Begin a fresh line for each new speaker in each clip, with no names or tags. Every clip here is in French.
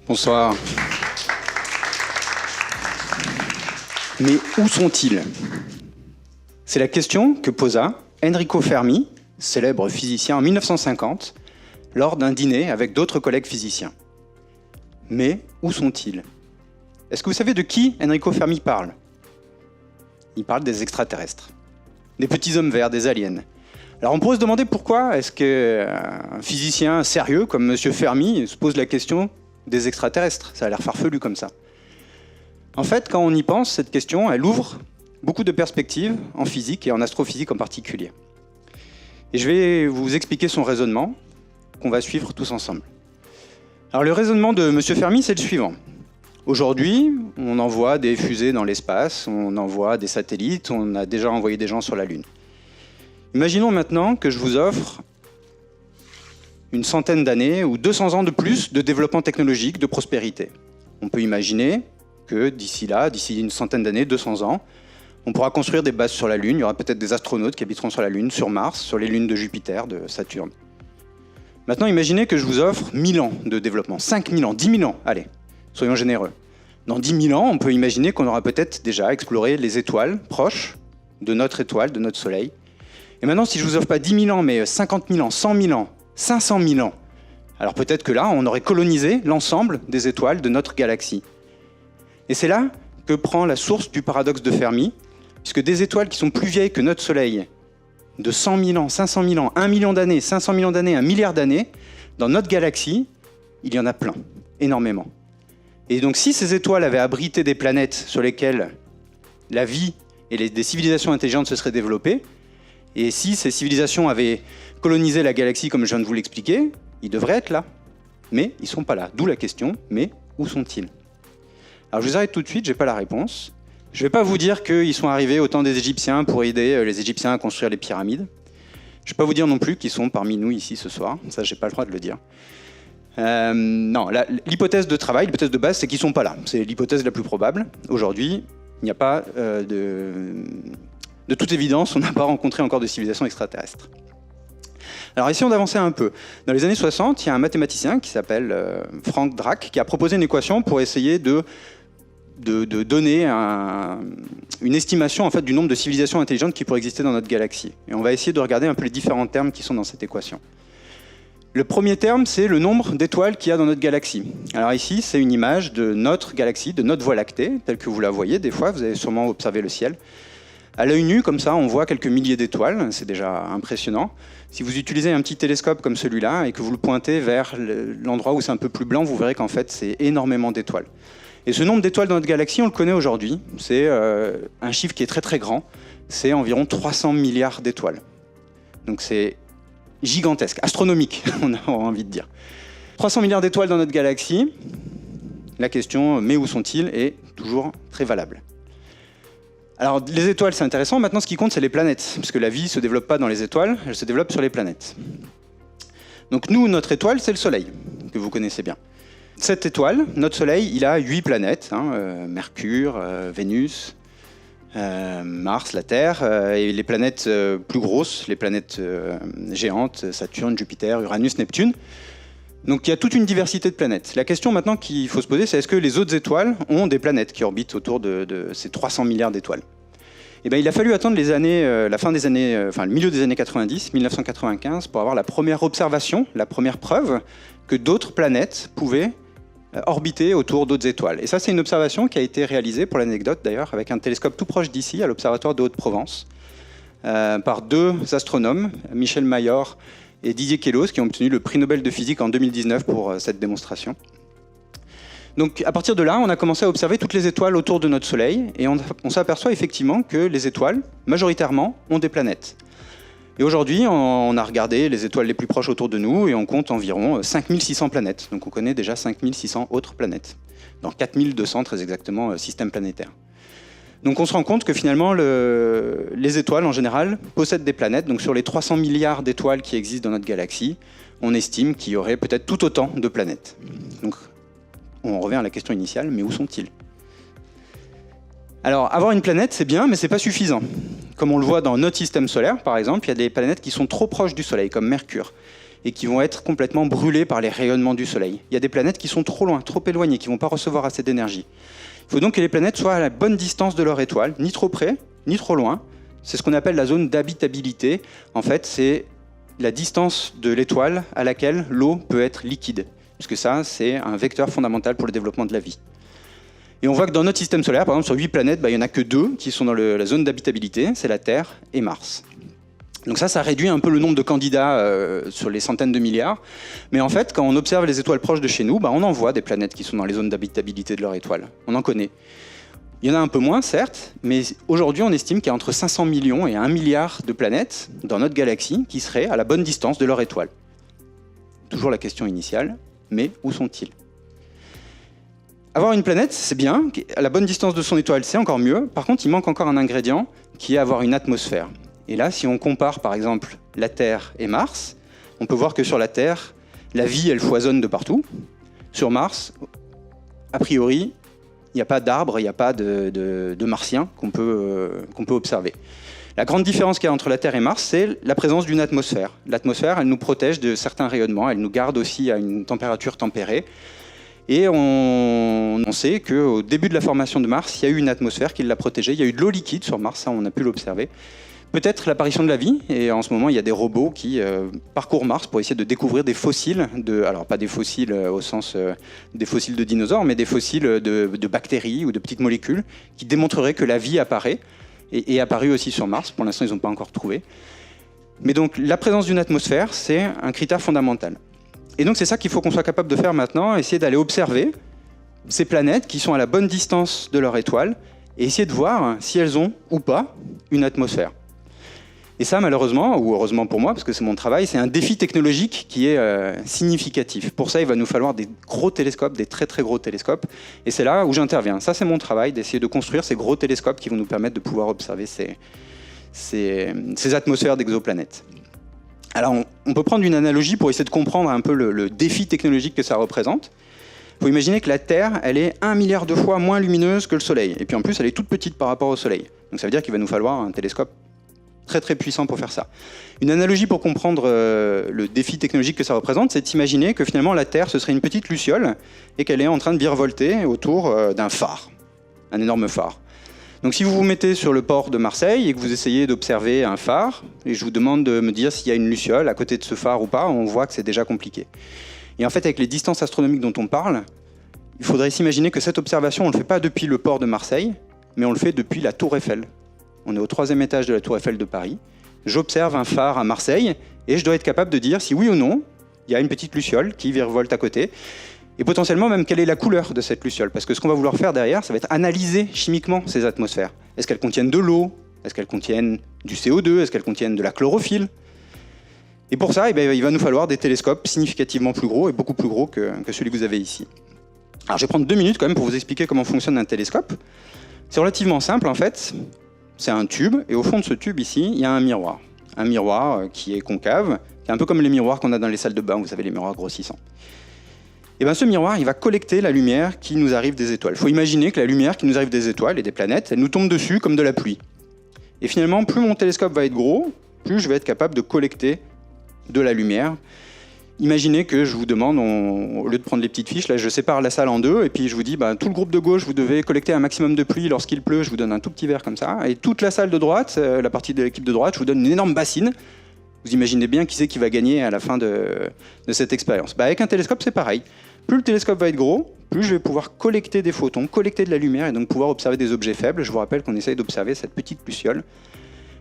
Bonsoir. Mais où sont-ils? C'est la question que posa Enrico Fermi, célèbre physicien en 1950, lors d'un dîner avec d'autres collègues physiciens. Mais où sont-ils? Est-ce que vous savez de qui Enrico Fermi parle? Il parle des extraterrestres, des petits hommes verts, des aliens. Alors on pourrait se demander pourquoi est-ce qu'un physicien sérieux comme M. Fermi se pose la question des extraterrestres. Ça a l'air farfelu comme ça. En fait, quand on y pense, cette question, elle ouvre beaucoup de perspectives en physique et en astrophysique en particulier. Et je vais vous expliquer son raisonnement, qu'on va suivre tous ensemble. Alors le raisonnement de M. Fermi, c'est le suivant. Aujourd'hui, on envoie des fusées dans l'espace, on envoie des satellites, on a déjà envoyé des gens sur la Lune. Imaginons maintenant que je vous offre une centaine d'années ou 200 ans de plus de développement technologique, de prospérité. On peut imaginer que d'ici là, d'ici une centaine d'années, 200 ans, on pourra construire des bases sur la Lune, il y aura peut-être des astronautes qui habiteront sur la Lune, sur Mars, sur les lunes de Jupiter, de Saturne. Maintenant, imaginez que je vous offre 1000 ans de développement, 5000 ans, 10 000 ans, allez, soyons généreux. Dans 10 000 ans, on peut imaginer qu'on aura peut-être déjà exploré les étoiles proches de notre étoile, de notre Soleil. Et maintenant, si je ne vous offre pas 10 000 ans, mais 50 000 ans, 100 000 ans, 500 000 ans, alors peut-être que là, on aurait colonisé l'ensemble des étoiles de notre galaxie. Et c'est là que prend la source du paradoxe de Fermi, puisque des étoiles qui sont plus vieilles que notre Soleil, de 100 000 ans, 500 000 ans, 1 million d'années, 500 millions d'années, 1 milliard d'années, dans notre galaxie, il y en a plein, énormément. Et donc si ces étoiles avaient abrité des planètes sur lesquelles la vie et des civilisations intelligentes se seraient développées, et si ces civilisations avaient colonisé la galaxie comme je viens de vous l'expliquer, ils devraient être là. Mais ils ne sont pas là. D'où la question, mais où sont-ils? Alors je vous arrête tout de suite, je n'ai pas la réponse. Je ne vais pas vous dire qu'ils sont arrivés au temps des Égyptiens pour aider les Égyptiens à construire les pyramides. Je ne vais pas vous dire non plus qu'ils sont parmi nous ici ce soir. Ça, je n'ai pas le droit de le dire. Non, l'hypothèse de travail, l'hypothèse de base, c'est qu'ils ne sont pas là. C'est l'hypothèse la plus probable. Aujourd'hui, il n'y a pas de toute évidence, on n'a pas rencontré encore de civilisation extraterrestre. Alors essayons d'avancer un peu. Dans les années 60, il y a un mathématicien qui s'appelle Frank Drake qui a proposé une équation pour essayer de donner une estimation en fait, du nombre de civilisations intelligentes qui pourraient exister dans notre galaxie. Et on va essayer de regarder un peu les différents termes qui sont dans cette équation. Le premier terme, c'est le nombre d'étoiles qu'il y a dans notre galaxie. Alors ici, c'est une image de notre galaxie, de notre Voie lactée, telle que vous la voyez des fois, vous avez sûrement observé le ciel. À l'œil nu, comme ça, on voit quelques milliers d'étoiles, c'est déjà impressionnant. Si vous utilisez un petit télescope comme celui-là et que vous le pointez vers l'endroit où c'est un peu plus blanc, vous verrez qu'en fait, c'est énormément d'étoiles. Et ce nombre d'étoiles dans notre galaxie, on le connaît aujourd'hui. C'est un chiffre qui est très très grand. C'est environ 300 milliards d'étoiles. Donc c'est gigantesque, astronomique, on a envie de dire. 300 milliards d'étoiles dans notre galaxie. La question, mais où sont-ils, est toujours très valable. Alors, les étoiles, c'est intéressant. Maintenant, ce qui compte, c'est les planètes. Parce que la vie ne se développe pas dans les étoiles, elle se développe sur les planètes. Donc nous, notre étoile, c'est le Soleil, que vous connaissez bien. Cette étoile, notre Soleil, il a 8 planètes. Mercure, Vénus, Mars, la Terre, et les planètes plus grosses, les planètes géantes, Saturne, Jupiter, Uranus, Neptune. Donc il y a toute une diversité de planètes. La question maintenant qu'il faut se poser, c'est est-ce que les autres étoiles ont des planètes qui orbitent autour de ces 300 milliards d'étoiles? Et bien, il a fallu attendre le milieu des années 90, 1995, pour avoir la première observation, la première preuve que d'autres planètes pouvaient orbiter autour d'autres étoiles. Et ça, c'est une observation qui a été réalisée, pour l'anecdote d'ailleurs, avec un télescope tout proche d'ici, à l'Observatoire de Haute-Provence, par deux astronomes, Michel Mayor et Didier Queloz, qui ont obtenu le prix Nobel de physique en 2019 pour cette démonstration. Donc à partir de là, on a commencé à observer toutes les étoiles autour de notre Soleil, et on s'aperçoit effectivement que les étoiles, majoritairement, ont des planètes. Et aujourd'hui, on a regardé les étoiles les plus proches autour de nous, et on compte environ 5600 planètes. Donc on connaît déjà 5600 autres planètes, dans 4200 très exactement systèmes planétaires. Donc on se rend compte que finalement, les étoiles en général possèdent des planètes. Donc sur les 300 milliards d'étoiles qui existent dans notre galaxie, on estime qu'il y aurait peut-être tout autant de planètes. Donc on revient à la question initiale, mais où sont-ils? Alors avoir une planète, c'est bien, mais c'est pas suffisant. Comme on le voit dans notre système solaire, par exemple, il y a des planètes qui sont trop proches du Soleil, comme Mercure. et qui vont être complètement brûlées par les rayonnements du Soleil. Il y a des planètes qui sont trop loin, trop éloignées, qui ne vont pas recevoir assez d'énergie. Il faut donc que les planètes soient à la bonne distance de leur étoile, ni trop près, ni trop loin. C'est ce qu'on appelle la zone d'habitabilité. En fait, c'est la distance de l'étoile à laquelle l'eau peut être liquide, puisque ça, c'est un vecteur fondamental pour le développement de la vie. Et on voit que dans notre système solaire, par exemple, sur 8 planètes, il n'y en a que 2 qui sont dans la zone d'habitabilité, c'est la Terre et Mars. Donc ça réduit un peu le nombre de candidats sur les centaines de milliards. Mais en fait, quand on observe les étoiles proches de chez nous, on en voit des planètes qui sont dans les zones d'habitabilité de leur étoile. On en connaît. Il y en a un peu moins, certes, mais aujourd'hui, on estime qu'il y a entre 500 millions et 1 milliard de planètes dans notre galaxie qui seraient à la bonne distance de leur étoile. Toujours la question initiale, mais où sont-ils ? Avoir une planète, c'est bien. À la bonne distance de son étoile, c'est encore mieux. Par contre, il manque encore un ingrédient qui est avoir une atmosphère. Et là, si on compare par exemple la Terre et Mars, on peut voir que sur la Terre, la vie, elle foisonne de partout. Sur Mars, a priori, il n'y a pas d'arbres, il n'y a pas de martiens qu'on peut observer. La grande différence qu'il y a entre la Terre et Mars, c'est la présence d'une atmosphère. L'atmosphère, elle nous protège de certains rayonnements, elle nous garde aussi à une température tempérée. Et on sait qu'au début de la formation de Mars, il y a eu une atmosphère qui l'a protégée. Il y a eu de l'eau liquide sur Mars, ça on a pu l'observer. Peut-être l'apparition de la vie, et en ce moment il y a des robots qui parcourent Mars pour essayer de découvrir des fossiles, alors pas des fossiles au sens des fossiles de dinosaures, mais des fossiles de bactéries ou de petites molécules qui démontreraient que la vie apparaît, et est apparue aussi sur Mars. Pour l'instant ils n'ont pas encore trouvé. Mais donc la présence d'une atmosphère, c'est un critère fondamental. Et donc c'est ça qu'il faut qu'on soit capable de faire maintenant, essayer d'aller observer ces planètes qui sont à la bonne distance de leur étoile, et essayer de voir si elles ont ou pas une atmosphère. Et ça, malheureusement, ou heureusement pour moi, parce que c'est mon travail, c'est un défi technologique qui est significatif. Pour ça, il va nous falloir des gros télescopes, des très très gros télescopes. Et c'est là où j'interviens. Ça, c'est mon travail, d'essayer de construire ces gros télescopes qui vont nous permettre de pouvoir observer ces atmosphères d'exoplanètes. Alors, on peut prendre une analogie pour essayer de comprendre un peu le défi technologique que ça représente. Il faut imaginer que la Terre, elle est 1 milliard de fois moins lumineuse que le Soleil. Et puis en plus, elle est toute petite par rapport au Soleil. Donc ça veut dire qu'il va nous falloir un télescope très très puissant pour faire ça. Une analogie pour comprendre le défi technologique que ça représente, c'est d'imaginer que finalement la Terre, ce serait une petite luciole et qu'elle est en train de virevolter autour d'un phare, un énorme phare. Donc si vous vous mettez sur le port de Marseille et que vous essayez d'observer un phare, et je vous demande de me dire s'il y a une luciole à côté de ce phare ou pas, on voit que c'est déjà compliqué. Et en fait, avec les distances astronomiques dont on parle, il faudrait s'imaginer que cette observation, on ne le fait pas depuis le port de Marseille, mais on le fait depuis la Tour Eiffel. On est au 3e étage de la Tour Eiffel de Paris. J'observe un phare à Marseille et je dois être capable de dire si oui ou non, il y a une petite luciole qui virevolte à côté. Et potentiellement même quelle est la couleur de cette luciole. Parce que ce qu'on va vouloir faire derrière, ça va être analyser chimiquement ces atmosphères. Est-ce qu'elles contiennent de l'eau? Est-ce qu'elles contiennent du CO2? Est-ce qu'elles contiennent de la chlorophylle? Et pour ça, il va nous falloir des télescopes significativement plus gros et beaucoup plus gros que celui que vous avez ici. Alors je vais prendre 2 minutes quand même pour vous expliquer comment fonctionne un télescope. C'est relativement simple en fait. C'est un tube, et au fond de ce tube ici, il y a un miroir. Un miroir qui est concave, qui est un peu comme les miroirs qu'on a dans les salles de bain, vous savez, les miroirs grossissants. Et bien ce miroir, il va collecter la lumière qui nous arrive des étoiles. Il faut imaginer que la lumière qui nous arrive des étoiles et des planètes, elle nous tombe dessus comme de la pluie. Et finalement, plus mon télescope va être gros, plus je vais être capable de collecter de la lumière. Imaginez que je vous demande, au lieu de prendre les petites fiches, là je sépare la salle en deux, et puis je vous dis, tout le groupe de gauche, vous devez collecter un maximum de pluie. Lorsqu'il pleut, je vous donne un tout petit verre comme ça. Et toute la salle de droite, la partie de l'équipe de droite, je vous donne une énorme bassine. Vous imaginez bien qui c'est qui va gagner à la fin de cette expérience. Avec un télescope, c'est pareil. Plus le télescope va être gros, plus je vais pouvoir collecter des photons, collecter de la lumière, et donc pouvoir observer des objets faibles. Je vous rappelle qu'on essaye d'observer cette petite luciole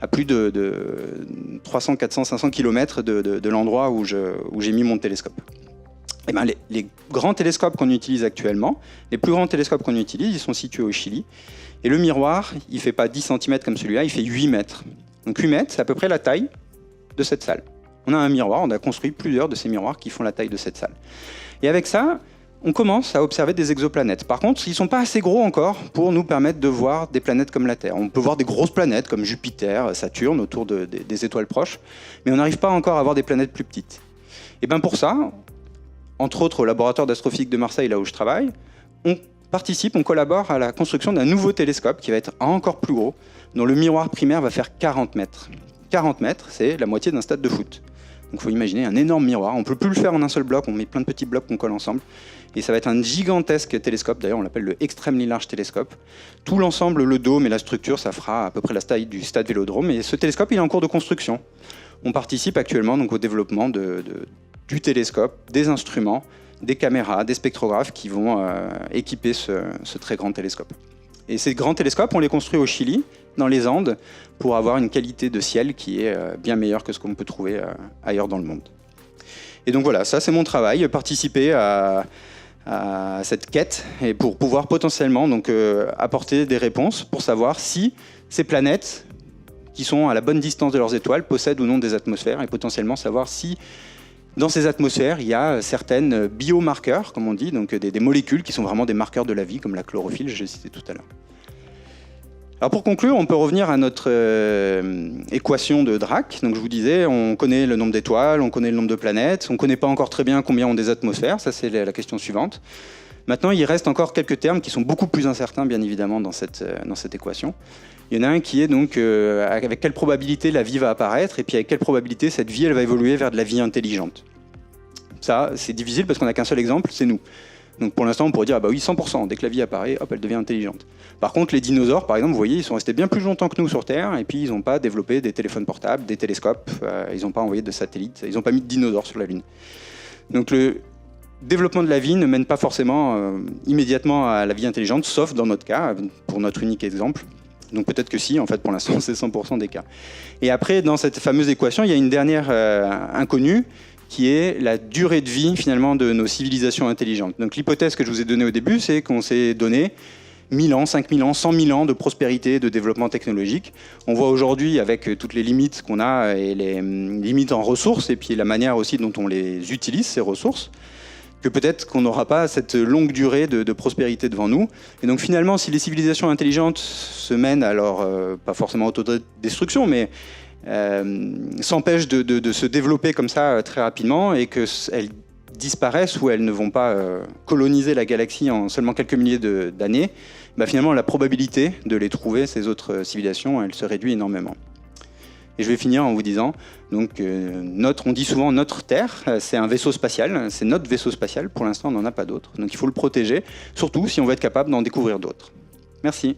à plus de 300, 400, 500 km de l'endroit où j'ai mis mon télescope. Et les grands télescopes qu'on utilise actuellement, les plus grands télescopes qu'on utilise, ils sont situés au Chili. Et le miroir, il ne fait pas 10 cm comme celui-là, il fait 8 mètres. Donc 8 mètres, c'est à peu près la taille de cette salle. On a un miroir, on a construit plusieurs de ces miroirs qui font la taille de cette salle. Et avec ça, on commence à observer des exoplanètes. Par contre, ils ne sont pas assez gros encore pour nous permettre de voir des planètes comme la Terre. On peut voir des grosses planètes comme Jupiter, Saturne, autour des étoiles proches, mais on n'arrive pas encore à voir des planètes plus petites. Et bien pour ça, entre autres au laboratoire d'astrophysique de Marseille, là où je travaille, on collabore à la construction d'un nouveau télescope qui va être encore plus gros, dont le miroir primaire va faire 40 mètres. 40 mètres, c'est la moitié d'un stade de foot. Donc il faut imaginer un énorme miroir. On ne peut plus le faire en un seul bloc, on met plein de petits blocs qu'on colle ensemble. Et ça va être un gigantesque télescope, d'ailleurs on l'appelle le Extremely Large Telescope. Tout l'ensemble, le dôme et la structure, ça fera à peu près la taille du stade Vélodrome. Et ce télescope, il est en cours de construction. On participe actuellement donc, au développement du télescope, des instruments, des caméras, des spectrographes qui vont équiper ce très grand télescope. Et ces grands télescopes, on les construit au Chili, dans les Andes, pour avoir une qualité de ciel qui est bien meilleure que ce qu'on peut trouver ailleurs dans le monde. Et donc voilà, ça c'est mon travail, participer à cette quête et pour pouvoir potentiellement donc, apporter des réponses pour savoir si ces planètes qui sont à la bonne distance de leurs étoiles possèdent ou non des atmosphères et potentiellement savoir si dans ces atmosphères il y a certaines biomarqueurs, comme on dit, donc des molécules qui sont vraiment des marqueurs de la vie, comme la chlorophylle, je l'ai cité tout à l'heure. Alors pour conclure, on peut revenir à notre équation de Drake. Donc je vous disais, on connaît le nombre d'étoiles, on connaît le nombre de planètes, on ne connaît pas encore très bien combien ont des atmosphères, ça c'est la question suivante. Maintenant, il reste encore quelques termes qui sont beaucoup plus incertains, bien évidemment, dans cette équation. Il y en a un qui est donc avec quelle probabilité la vie va apparaître, et puis avec quelle probabilité cette vie elle va évoluer vers de la vie intelligente. Ça, c'est difficile parce qu'on n'a qu'un seul exemple, c'est nous. Donc pour l'instant, on pourrait dire, ah bah oui, 100%, dès que la vie apparaît, hop, elle devient intelligente. Par contre, les dinosaures, par exemple, vous voyez, ils sont restés bien plus longtemps que nous sur Terre, et puis ils n'ont pas développé des téléphones portables, des télescopes, ils n'ont pas envoyé de satellites, ils n'ont pas mis de dinosaures sur la Lune. Donc le développement de la vie ne mène pas forcément immédiatement à la vie intelligente, sauf dans notre cas, pour notre unique exemple. Donc peut-être que si, en fait, pour l'instant, c'est 100% des cas. Et après, dans cette fameuse équation, il y a une dernière inconnue, qui est la durée de vie finalement de nos civilisations intelligentes. Donc l'hypothèse que je vous ai donnée au début, c'est qu'on s'est donné 1000 ans, 5000 ans, 100 000 ans de prospérité, de développement technologique. On voit aujourd'hui, avec toutes les limites qu'on a et les limites en ressources, et puis la manière aussi dont on les utilise, ces ressources, que peut-être qu'on n'aura pas cette longue durée de prospérité devant nous. Et donc finalement, si les civilisations intelligentes se mènent à leur, pas forcément autodestruction, mais s'empêchent de se développer comme ça très rapidement et qu'elles disparaissent ou elles ne vont pas coloniser la galaxie en seulement quelques milliers d'années, bah finalement la probabilité de les trouver, ces autres civilisations, elle se réduit énormément. Et je vais finir en vous disant, donc, on dit souvent notre Terre, c'est un vaisseau spatial, c'est notre vaisseau spatial, pour l'instant on n'en a pas d'autre, donc il faut le protéger, surtout si on veut être capable d'en découvrir d'autres. Merci.